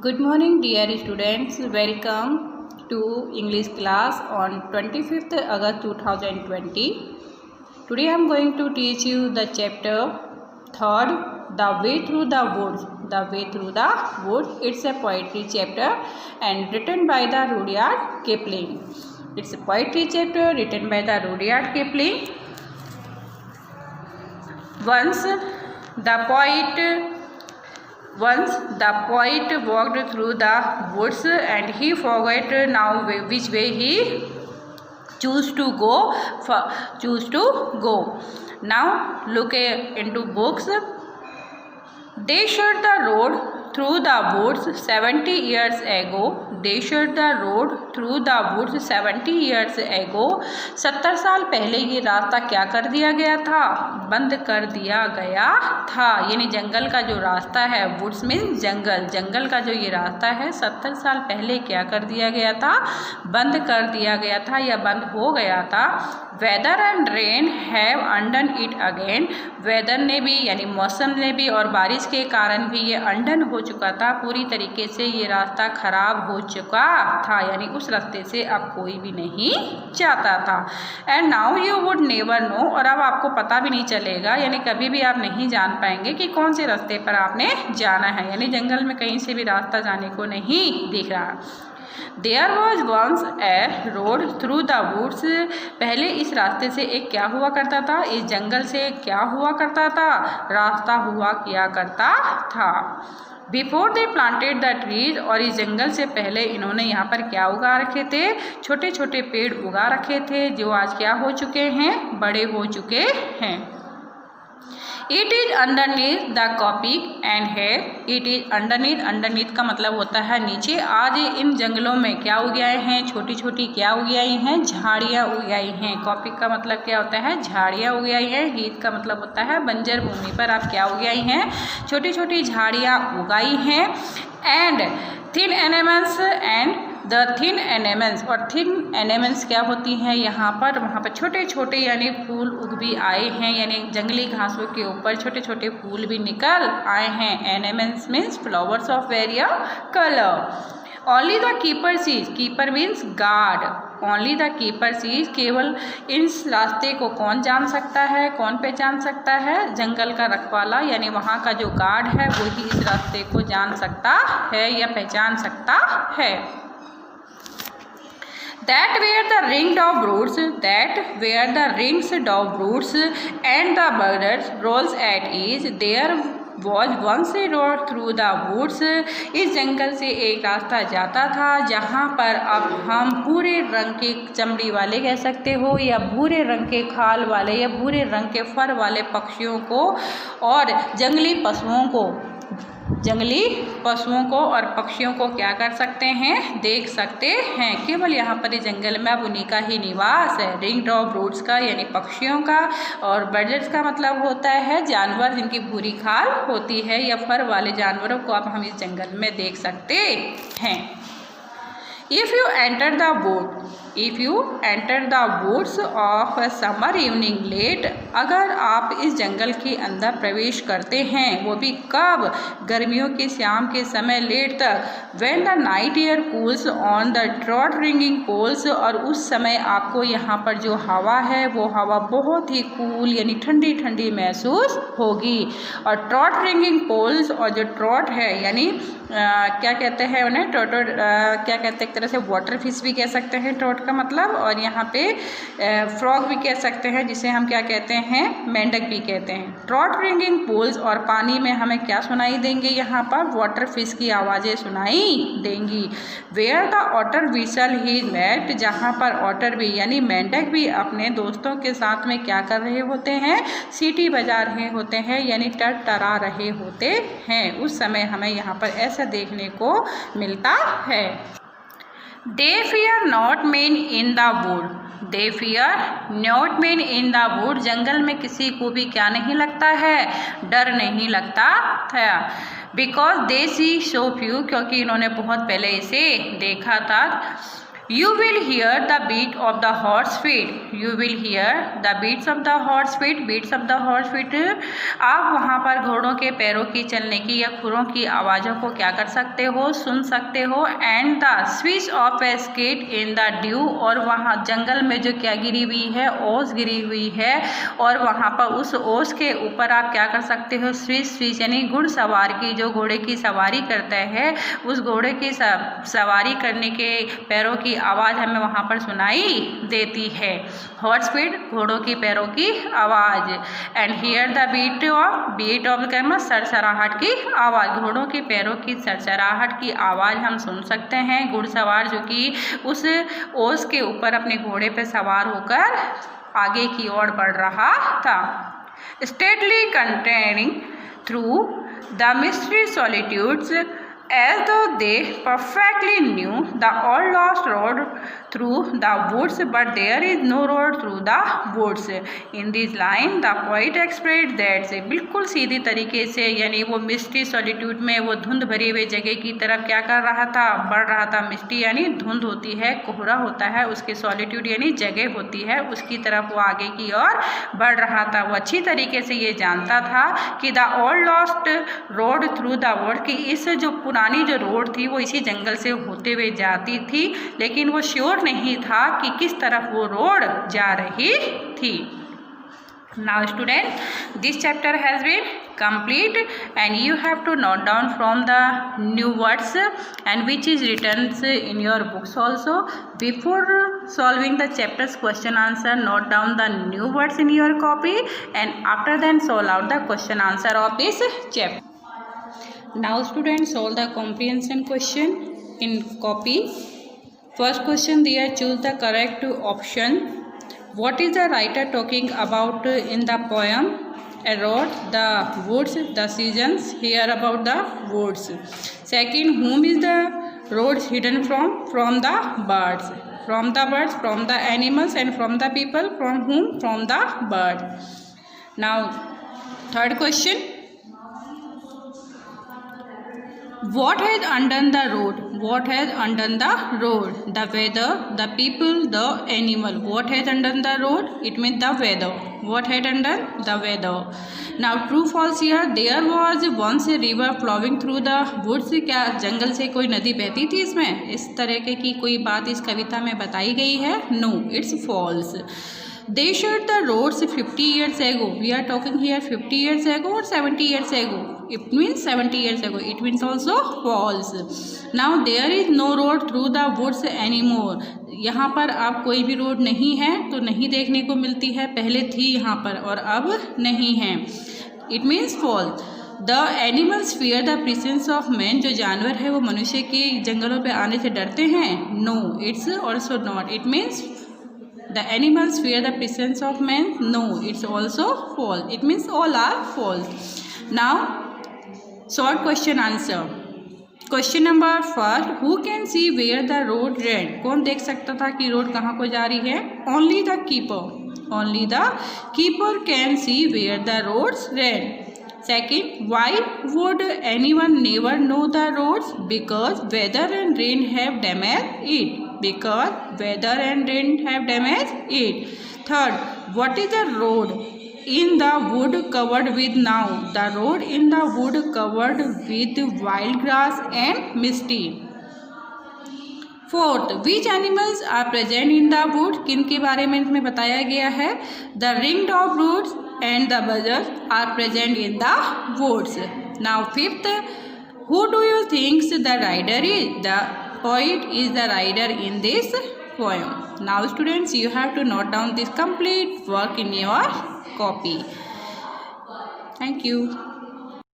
Good morning dear students, welcome to English class on 25th August 2020. Today I am going to teach you the chapter 3rd, The Way Through the Woods. The Way Through the Woods, it's a poetry chapter and written by the Rudyard Kipling. It's a poetry chapter written by the Rudyard Kipling. Once the poet walked through the woods and he forgot now which way he choose to go. Now look into books. They showed the road through the woods 70 years ago. They showed the road through the woods 70 years ago. 70 साल पहले ये रास्ता क्या कर दिया गया था? बंद कर दिया गया था। यानी जंगल का जो रास्ता है, वुड्स मीन्स जंगल, जंगल का जो ये रास्ता है 70 साल पहले क्या कर दिया गया था? बंद कर दिया गया था या बंद हो गया था। Weather and rain have undone it again. Weather ने भी यानी मौसम ने भी और बारिश के कारण भी ये अंडन हो चुका था, पूरी तरीके से ये रास्ता खराब हो चुका था, यानी उस रास्ते से अब कोई भी नहीं जाता था। And now you would never know, और अब आपको पता भी नहीं चलेगा, यानी कभी भी आप नहीं जान पाएंगे कि कौन से रास्ते पर आपने जाना है, यानी जंगल में कहीं से भी रास्ता जाने को नहीं दिख रहा। There was once a road through the woods. पहले इस रास्ते से एक क्या हुआ करता था? इस जंगल से क्या हुआ करता था? रास्ता हुआ किया करता था। Before they planted the trees, और इस जंगल से पहले इन्होंने यहाँ पर क्या उगा रखे थे? छोटे छोटे पेड़ उगा रखे थे जो आज क्या हो चुके हैं? बड़े हो चुके हैं। It is underneath the coppice and hay. It is underneath. underneath का मतलब होता है नीचे। आज इन जंगलों में क्या उगाए हैं? छोटी छोटी क्या उगाई हैं? झाड़ियाँ उगाई हैं। कॉपी का मतलब क्या होता है? झाड़ियाँ उगाई हैं। हीथ का मतलब होता है बंजर भूमि पर आप क्या उगाई हैं? छोटी छोटी झाड़ियाँ उगाई हैं। And thin animals and the thin animals, और थिन एनिमल्स क्या होती हैं यहाँ पर? वहाँ पर छोटे छोटे यानी फूल उग भी आए हैं, यानी जंगली घासों के ऊपर छोटे छोटे फूल भी निकल आए हैं। Animals means flowers of various colour. Only the keeper sees, keeper means guard, only the keeper sees, केवल इस रास्ते को कौन जान सकता है, कौन पहचान सकता है? जंगल का रखवाला, यानी वहाँ का जो गार्ड है वही इस रास्ते को जान सकता है या पहचान सकता है। That were the ringed of roots, that were the ringed of roots, and the birds rolls at ease. There was once a road through the woods. इस जंगल से एक रास्ता जाता था जहाँ पर अब हम भूरे रंग के चमड़ी वाले कह सकते हो या भूरे रंग के खाल वाले या भूरे रंग के फर वाले पक्षियों को और जंगली पशुओं को और पक्षियों को क्या कर सकते हैं? देख सकते हैं। केवल यहाँ पर इस जंगल में अब उन्हीं का ही निवास है। रिंग्ड ऑफ रूट्स का यानी पक्षियों का, और बर्ड्स का मतलब होता है जानवर जिनकी भूरी खाल होती है या फर वाले जानवरों को अब हम इस जंगल में देख सकते हैं। If you enter the woods of a summer evening late, अगर आप इस जंगल के अंदर प्रवेश करते हैं, वो भी कब? गर्मियों के शाम के समय लेट तक। When the night air cools on the trot ringing poles, और उस समय आपको यहाँ पर जो हवा है वो हवा बहुत ही कूल यानी ठंडी ठंडी महसूस होगी। और ट्रॉट रिंगिंग पोल्स, और जो ट्रॉट है यानी क्या कहते हैं उन्हें? क्या कहते हैं, एक तरह से वाटर फिश भी कह सकते हैं ट्रॉट का मतलब, और यहाँ पे फ्रॉग भी कह सकते हैं जिसे हम क्या कहते हैं? मेंढक भी कहते हैं। ट्रॉट रिंगिंग पोल्स, और पानी में हमें क्या सुनाई देंगे? यहाँ पर वाटर फिश की आवाज़ें सुनाई देंगी। Where the otter whistle he met, जहाँ पर ऑटर भी यानी मेंढक भी अपने दोस्तों के साथ में क्या कर रहे होते हैं? सीटी बजा रहे होते हैं यानी टरटरा रहे होते हैं। उस समय हमें यहाँ पर ऐसा देखने को मिलता है। They fear not men in the wood. They fear not men in the wood. जंगल में किसी को भी क्या नहीं लगता है? डर नहीं लगता था। Because they see so few, क्योंकि इन्होंने बहुत पहले इसे देखा था। You will hear the beat of the horse feet. You will hear the beats of the horse feet. Beats of the horse feet. आप वहाँ पर घोड़ों के पैरों की चलने की या खुरों की आवाज़ों को क्या कर सकते हो, सुन सकते हो. And the switch of a skate in the dew, और वहाँ जंगल में जो क्या गिरी हुई है, ओस गिरी हुई है, और वहाँ पर उस ओस के ऊपर आप क्या कर सकते हो, स्विच. स्विच यानी घुड़सवार की, जो घोड़े की सवारी करता है, उस घोड़े की सवारी करने के पैरों की आवाज़ हमें वहाँ पर सुनाई देती है. हॉर्स फीट, घोड़ों की पैरों की आवाज़. And hear the beat of camel, सरसराहट की आवाज़. घोड़ों के पैरों की सरसराहट की आवाज़ हम सुन सकते हैं. घुड़सवार जो कि उस ओस के ऊपर अपने घोड़े पर सवार होकर आगे की ओर बढ़ रहा था. Steadily continuing through the mystery solitudes as though they perfectly knew the all lost road through the woods, but there is no road through the woods. In this line the poet expressed that से बिल्कुल सीधी तरीके से, यानी वो मिस्टी solitude में, वो धुंध भरी हुई जगह की तरफ क्या कर रहा था, बढ़ रहा था. मिस्टी यानी धुंध होती है, कोहरा होता है, उसके सॉलिट्यूड यानी जगह होती है, उसकी तरफ वो आगे की ओर बढ़ रहा था. वो अच्छी तरीके से ये जानता था कि the all lost road through the wood, कि इस जो पुरानी जो रोड थी वो इसी जंगल से होते हुए जाती थी, लेकिन वो श्योर नहीं था कि किस तरफ वो रोड जा रही थी. Now student, this chapter has been complete and you have to note down from the new words and which is written in your books also. Before solving the chapter's question answer, note down the new words in your copy, and after then solve out the question answer of this chapter. Now students, solve the comprehension question in copy. First question there, choose the correct option. What is the writer talking about in the poem? A road, the woods, the seasons. Here about the woods. Second, whom is the roads hidden from? From the birds. From the birds, from the animals, and from the people. From whom? From the bird. Now third question. What has undone the road? What has undone the road? The weather, the people, the animal. What has undone the road? It means the weather. What had undone? The weather. Now true false here. There was once a river flowing through the woods. क्या जंगल से कोई नदी बहती थी इसमें? इस तरह की कोई बात इस कविता में बताई गई है? No, it's false. They shut the roads 50 years ago. We are talking here 50 years ago or 70 years ago. It means 70 years ago. It means also false. Now there is no road through the woods anymore. यहाँ पर अब कोई भी road नहीं है, तो नहीं देखने को मिलती है. पहले थी यहाँ पर और अब नहीं है. It means false. The animals fear the presence of man. जो जानवर है वो मनुष्य के जंगलों पे आने से डरते हैं. No, it's also not. It means the animals fear the presence of man. No, it's also false. It means all are false. Now short question answer. Question number first, who can see where the road ran? कौन देख सकता था कि road कहाँ को जा रही है? Only the keeper. Only the keeper can see where the roads ran. Second, why would anyone never know the roads? Because weather and rain have damaged it. Because weather and rain have damaged it. Third, what is the road in the wood covered with now? The road in the wood covered with wild grass and misty. Fourth, which animals are present in the wood? किन के बारे में इसमें बताया गया है? The ringed off roots and the buzzards are present in the woods. Now fifth, who do you think the rider is? The poet is the rider in this poem. Now students, you have to note down this complete work in your copy. Thank you.